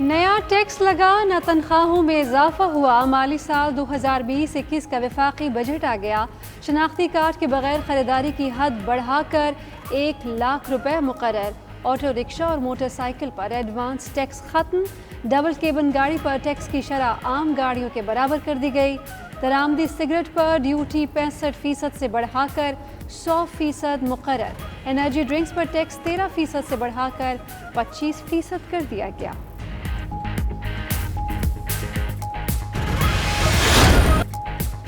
نیا ٹیکس لگا، نہ تنخواہوں میں اضافہ ہوا، مالی سال 2020-21 کا وفاقی بجٹ آ گیا۔ شناختی کارڈ کے بغیر خریداری کی حد بڑھا کر 1 لاکھ روپے مقرر۔ آٹو رکشہ اور موٹر سائیکل پر ایڈوانس ٹیکس ختم۔ ڈبل کیبن گاڑی پر ٹیکس کی شرح عام گاڑیوں کے برابر کر دی گئی۔ درآمدی سگریٹ پر ڈیوٹی 65% سے بڑھا کر 100% مقرر۔ انرجی ڈرنکس پر ٹیکس 13% سے بڑھا کر 25% کر دیا گیا۔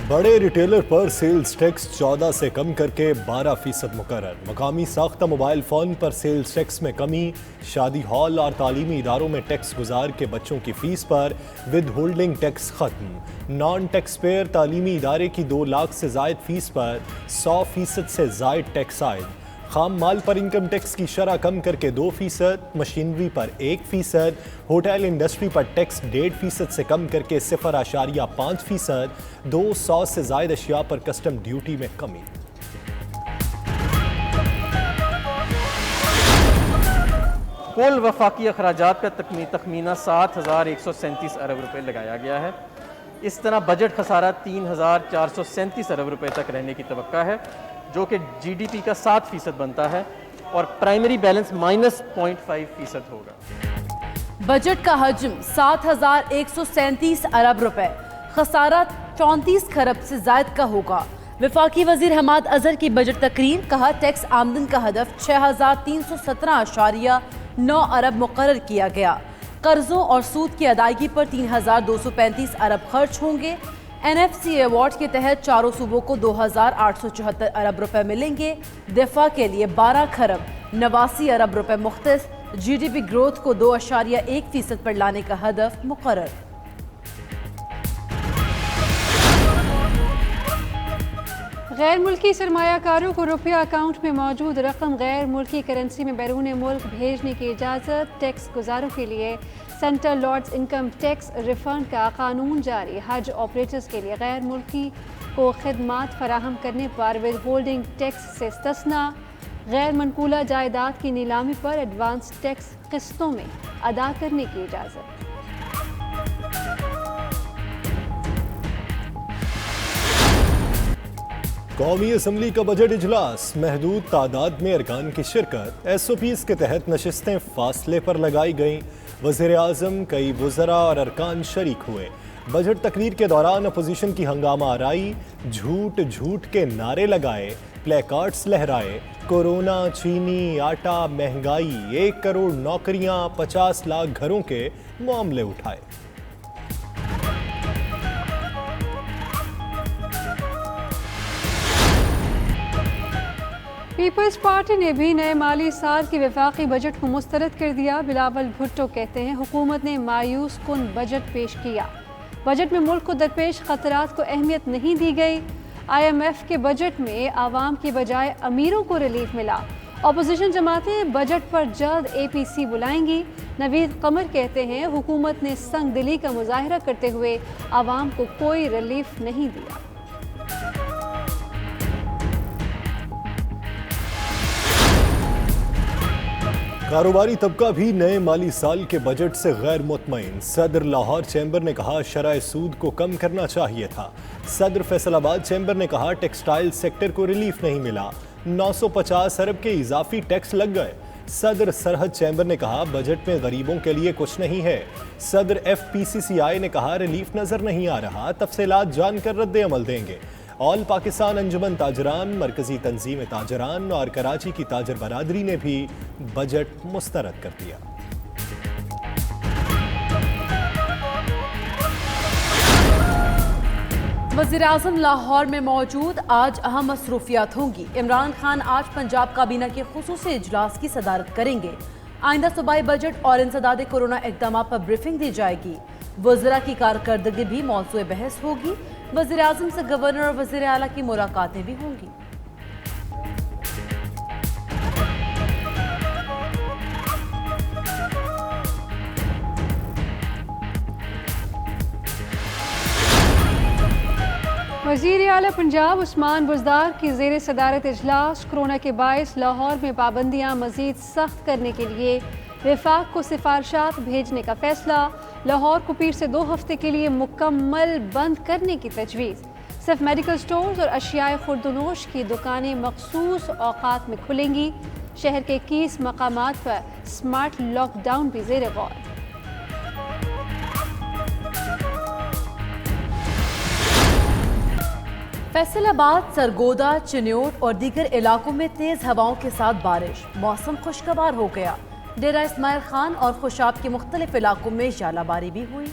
بڑے ریٹیلر پر سیلز ٹیکس 14 سے کم کر کے 12% مقرر۔ مقامی ساختہ موبائل فون پر سیلز ٹیکس میں کمی۔ شادی ہال اور تعلیمی اداروں میں ٹیکس گزار کے بچوں کی فیس پر ود ہولڈنگ ٹیکس ختم۔ نان ٹیکس پیئر تعلیمی ادارے کی 2 لاکھ سے زائد فیس پر 100% سے زائد ٹیکس عائد۔ خام مال پر انکم ٹیکس کی شرح کم کر کے 2%، مشینری پر 1%، ہوٹل انڈسٹری پر ٹیکس 1.5% سے کم کر کے 0.5%، 200 سے زائد اشیاء پر کسٹم ڈیوٹی میں کمی۔ کل وفاقی اخراجات کا تخمینہ 7,137 ارب روپے لگایا گیا ہے۔ اس طرح بجٹ خسارہ 3,437 ارب روپے تک رہنے کی توقع ہے، جو کہ جی ڈی پی کا 7% بنتا ہے، اور پرائمری بیلنس -0.5% ہوگا۔ بجٹ کا حجم 7,137 ارب روپے، خسارہ 34 کھرب سے زائد کا ہوگا۔ وفاقی وزیر حماد اظہر کی بجٹ تقریر، کہا ٹیکس آمدن کا ہدف 6,317.9 ارب مقرر کیا گیا۔ قرضوں اور سود کی ادائیگی پر 3,235 ارب خرچ ہوں گے۔ این ایف سی ایوارڈ کے تحت چاروں صوبوں کو 2,874 ارب روپے ملیں گے۔ دفاع کے لیے 12 کھرب 89 ارب روپے مختص۔ جی ڈی پی گروتھ کو 2.1% پر لانے کا ہدف مقرر۔ غیر ملکی سرمایہ کاروں کو روپیہ اکاؤنٹ میں موجود رقم غیر ملکی کرنسی میں بیرون ملک بھیجنے کی اجازت۔ ٹیکس گزاروں کے لیے سینٹرل لارڈز انکم ٹیکس ریفنڈ کا قانون جاری۔ حج آپریٹرز کے لیے غیر ملکی کو خدمات فراہم کرنے پر ود ہولڈنگ ٹیکس سے استثناء۔ غیر منقولہ جائیداد کی نیلامی پر ایڈوانس ٹیکس قسطوں میں ادا کرنے کی اجازت۔ قومی اسمبلی کا بجٹ اجلاس، محدود تعداد میں ارکان کی شرکت۔ ایس او پیز کے تحت نشستیں فاصلے پر لگائی گئیں۔ وزیر اعظم، کئی وزراء اور ارکان شریک ہوئے۔ بجٹ تقریر کے دوران اپوزیشن کی ہنگامہ آرائی، جھوٹ جھوٹ کے نعرے لگائے، پلے کارڈز لہرائے۔ کورونا، چینی، آٹا، مہنگائی، 1 کروڑ نوکریاں، 50 لاکھ گھروں کے معاملے اٹھائے۔ پیپلز پارٹی نے بھی نئے مالی سال کے وفاقی بجٹ کو مسترد کر دیا۔ بلاول بھٹو کہتے ہیں حکومت نے مایوس کن بجٹ پیش کیا۔ بجٹ میں ملک کو درپیش خطرات کو اہمیت نہیں دی گئی۔ آئی ایم ایف کے بجٹ میں عوام کی بجائے امیروں کو ریلیف ملا۔ اپوزیشن جماعتیں بجٹ پر جلد اے پی سی بلائیں گی۔ نوید قمر کہتے ہیں حکومت نے سنگ دلی کا مظاہرہ کرتے ہوئے عوام کو کوئی ریلیف نہیں دیا۔ کاروباری طبقہ بھی نئے مالی سال کے بجٹ سے غیر مطمئن۔ صدر لاہور چیمبر نے کہا شرح سود کو کم کرنا چاہیے تھا۔ صدر فیصل آباد چیمبر نے کہا ٹیکسٹائل سیکٹر کو ریلیف نہیں ملا، 950 ارب کے اضافی ٹیکس لگ گئے۔ صدر سرحد چیمبر نے کہا بجٹ میں غریبوں کے لیے کچھ نہیں ہے۔ صدر ایف پی سی سی آئی نے کہا ریلیف نظر نہیں آ رہا، تفصیلات جان کر رد عمل دیں گے۔ آل پاکستان انجمن تاجران، مرکزی تنظیم تاجران اور کراچی کی تاجر برادری نے بھی بجٹ مسترد کر دیا۔ وزیر اعظم لاہور میں موجود، آج اہم مصروفیات ہوں گی۔ عمران خان آج پنجاب کابینہ کے خصوصی اجلاس کی صدارت کریں گے۔ آئندہ صوبائی بجٹ اور انسداد کورونا اقدامات پر بریفنگ دی جائے گی۔ وزراء کی کارکردگی بھی موضوع بحث ہوگی۔ وزیر اعظم سے گورنر اور وزیر اعلیٰ کی ملاقاتیں بھی ہوں گی۔ وزیر اعلیٰ پنجاب عثمان بزدار کی زیر صدارت اجلاس۔ کورونا کے باعث لاہور میں پابندیاں مزید سخت کرنے کے لیے وفاق کو سفارشات بھیجنے کا فیصلہ، لاہور کو پیر سے 2 ہفتے کے لیے مکمل بند کرنے کی تجویز، صرف میڈیکل سٹورز اور اشیاء خوردونوش کی دکانیں مخصوص اوقات میں کھلیں گی، شہر کے 21 مقامات پر سمارٹ لاک ڈاؤن بھی زیر غور۔ فیصل آباد، سرگودا، چنیوٹ اور دیگر علاقوں میں تیز ہواؤں کے ساتھ بارش، موسم خوشگوار ہو گیا۔ ڈیرہ اسماعیل خان اور خوشاب کے مختلف علاقوں میں ژالہ باری بھی ہوئی۔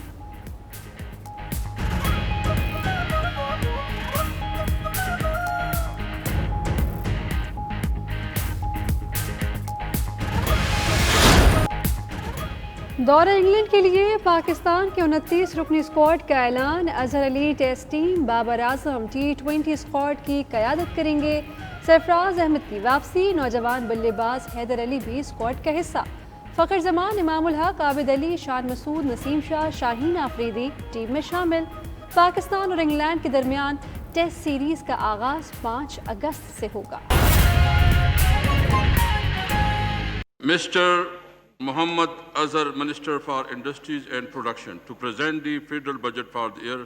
دورہ انگلینڈ کے لیے پاکستان کے 29 رکنی اسکواڈ کا اعلان، Azhar Ali test team, Babar Azam T20 squad کی قیادت کریں گے، سرفراز احمد کی واپسی، نوجوان بلے باز حیدر علی بھی اسکواڈ کا حصہ، فخر زمان، امام الحق، عابد علی، شان مسعود، نسیم شاہ، شاہین آفریدی ٹیم میں شامل۔ پاکستان اور انگلینڈ کے درمیان ٹیسٹ سیریز کا آغاز 5 اگست سے ہوگا۔ Mr. Muhammad Azhar, Minister for Industries and Production, to present the federal budget for the year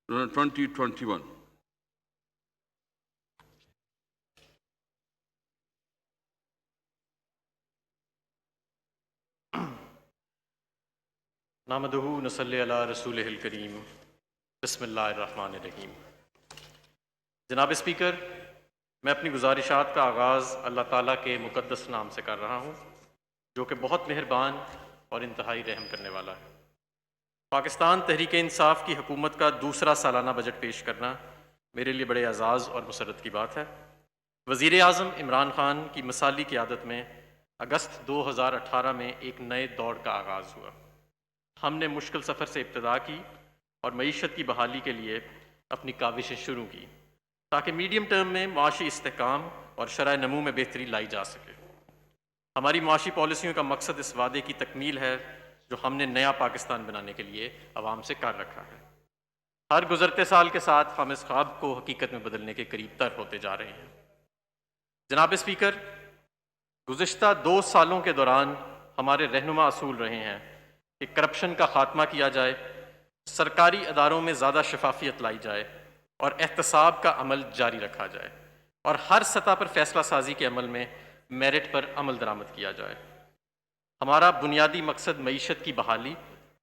2021. نحمدہ نصلی علی رسولہ الکریم، بسم اللہ الرحمن الرحیم۔ جناب اسپیکر، میں اپنی گزارشات کا آغاز اللہ تعالیٰ کے مقدس نام سے کر رہا ہوں، جو کہ بہت مہربان اور انتہائی رحم کرنے والا ہے۔ پاکستان تحریک انصاف کی حکومت کا دوسرا سالانہ بجٹ پیش کرنا میرے لیے بڑے اعزاز اور مسرت کی بات ہے۔ وزیر اعظم عمران خان کی مثالی قیادت میں اگست 2018 میں ایک نئے دور کا آغاز ہوا۔ ہم نے مشکل سفر سے ابتدا کی اور معیشت کی بحالی کے لیے اپنی کاوشیں شروع کی تاکہ میڈیم ٹرم میں معاشی استحکام اور شرح نمو میں بہتری لائی جا سکے۔ ہماری معاشی پالیسیوں کا مقصد اس وعدے کی تکمیل ہے جو ہم نے نیا پاکستان بنانے کے لیے عوام سے کر رکھا ہے۔ ہر گزرتے سال کے ساتھ ہم اس خواب کو حقیقت میں بدلنے کے قریب تر ہوتے جا رہے ہیں۔ جناب اسپیکر، گزشتہ 2 سالوں کے دوران ہمارے رہنما اصول رہے ہیں کہ کرپشن کا خاتمہ کیا جائے، سرکاری اداروں میں زیادہ شفافیت لائی جائے اور احتساب کا عمل جاری رکھا جائے، اور ہر سطح پر فیصلہ سازی کے عمل میں میرٹ پر عمل درآمد کیا جائے۔ ہمارا بنیادی مقصد معیشت کی بحالی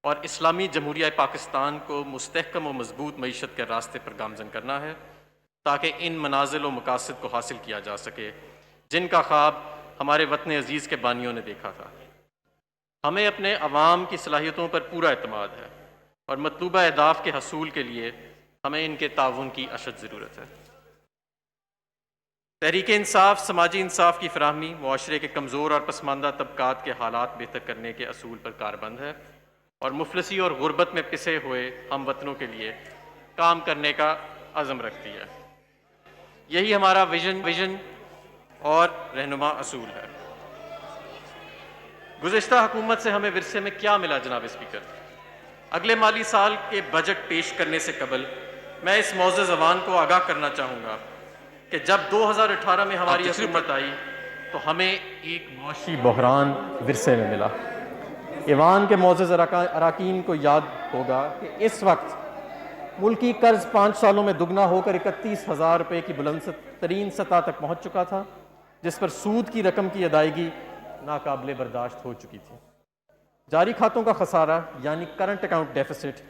اور اسلامی جمہوریہ پاکستان کو مستحکم و مضبوط معیشت کے راستے پر گامزن کرنا ہے تاکہ ان منازل و مقاصد کو حاصل کیا جا سکے جن کا خواب ہمارے وطن عزیز کے بانیوں نے دیکھا تھا۔ ہمیں اپنے عوام کی صلاحیتوں پر پورا اعتماد ہے اور مطلوبہ اہداف کے حصول کے لیے ہمیں ان کے تعاون کی اشد ضرورت ہے۔ تحریک انصاف سماجی انصاف کی فراہمی، معاشرے کے کمزور اور پسماندہ طبقات کے حالات بہتر کرنے کے اصول پر کاربند ہے اور مفلسی اور غربت میں پسے ہوئے ہم وطنوں کے لیے کام کرنے کا عزم رکھتی ہے۔ یہی ہمارا ویژن اور رہنما اصول ہے۔ گزشتہ حکومت سے ہمیں ورثے میں کیا ملا جناب اسپیکر؟ اگلے مالی سال کے بجٹ پیش کرنے سے قبل میں اس معزز زبان کو آگاہ کرنا چاہوں گا کہ جب 2018 میں ہماری حکومت آئی تو ہمیں ایک معاشی بحران ورثے میں ملا۔ ایوان کے معزز اراکین کو یاد ہوگا کہ اس وقت ملکی قرض 5 سالوں میں دگنا ہو کر 31,000 روپے کی بلند ترین سطح تک پہنچ چکا تھا، جس پر سود کی رقم کی ادائیگی ناقابل برداشت ہو چکی تھی۔ جاری کھاتوں کا خسارہ یعنی کرنٹ اکاؤنٹ ڈیفیسٹ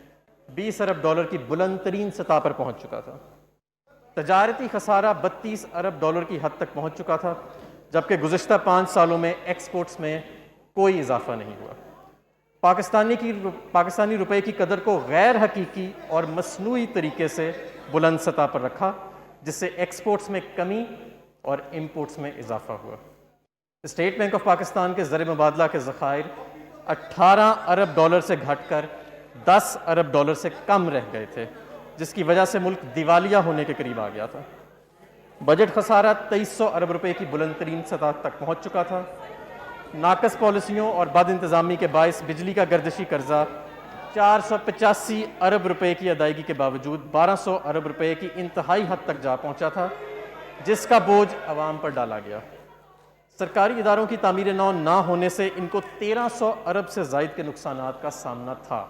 20 ارب ڈالر کی بلند ترین سطح پر پہنچ چکا تھا۔ تجارتی خسارہ 32 ارب ڈالر کی حد تک پہنچ چکا تھا، جبکہ گزشتہ 5 سالوں میں ایکسپورٹس میں کوئی اضافہ نہیں ہوا۔ پاکستانی روپے کی قدر کو غیر حقیقی اور مصنوعی طریقے سے بلند سطح پر رکھا، جس سے ایکسپورٹس میں کمی اور امپورٹس میں اضافہ ہوا۔ اسٹیٹ بینک آف پاکستان کے زر مبادلہ کے ذخائر 18 ارب ڈالر سے گھٹ کر 10 ارب ڈالر سے کم رہ گئے تھے، جس کی وجہ سے ملک دیوالیہ ہونے کے قریب آ گیا تھا۔ بجٹ خسارہ 2300 ارب روپے کی بلند ترین سطح تک پہنچ چکا تھا۔ ناقص پالیسیوں اور بد انتظامی کے باعث بجلی کا گردشی قرضہ 485 ارب روپے کی ادائیگی کے باوجود 1200 ارب روپے کی انتہائی حد تک جا پہنچا تھا، جس کا بوجھ عوام پر ڈالا گیا۔ سرکاری اداروں کی تعمیر نو نہ ہونے سے ان کو 1300 ارب سے زائد کے نقصانات کا سامنا تھا۔